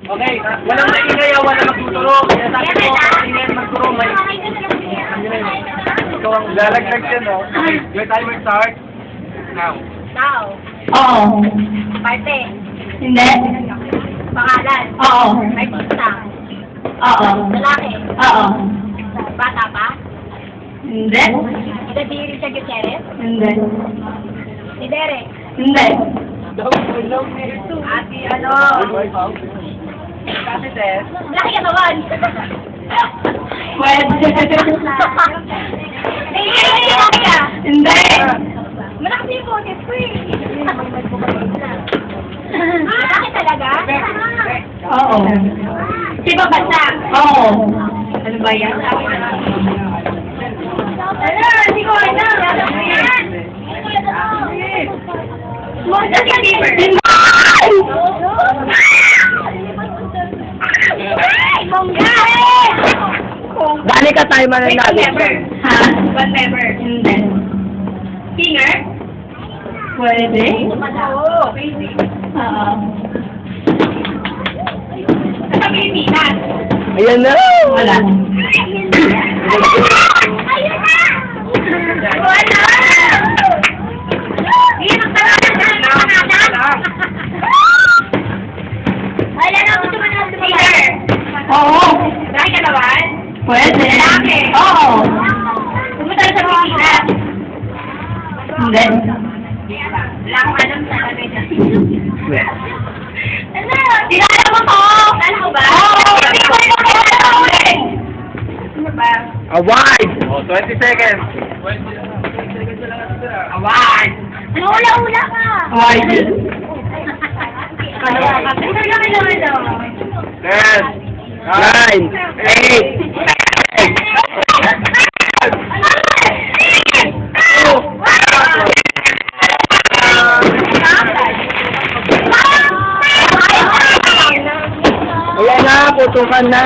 Okay, walang maingay, walang magtuturo. Kaya sabi ko, ingay magturo, may... Ikaw ang lalaglag siya, no? Okay, your timer start. Now. Tao. Oo. Parte. Hindi. Pangalan. Oo. Artista. Oo. Lalaki. Oo. Bata pa. Hindi. Nadiri siya Gutierrez. Hindi. Si Derek. Hindi. Ate ano. Kasi Tess, Laki ka naman. Pwede. Hindi. Malakas yung boses ko eh. Malaki talaga? Oo. Si Babasa. Oo. Ano ba yan? Ano? Hindi ko alam. Justin Bieber. Bali ka timer na natin. Ha? One member. Hindi. Singer? Pwede. Oo. Oo. Sa Pilipinas. Ayan na! Wala. Ayun na! Wala! Hindi, magtanong na natin. Wala na, gusto mo na singer. Oo. Dahil ka naman? Pwede. Lalaki. Oo. Pumunta sa Pilipinas. Hindi. Wala akong alam sa ano niya. Ano? Kilala mo to? Kilala mo ba? Oo. Hindi ko rin kilala ko eh. Ano ba? Award! Oh, 20 seconds. Award. Hula-hula ka! Award. Hula-hula. 10, 9, 8, Ayan na, putukan na.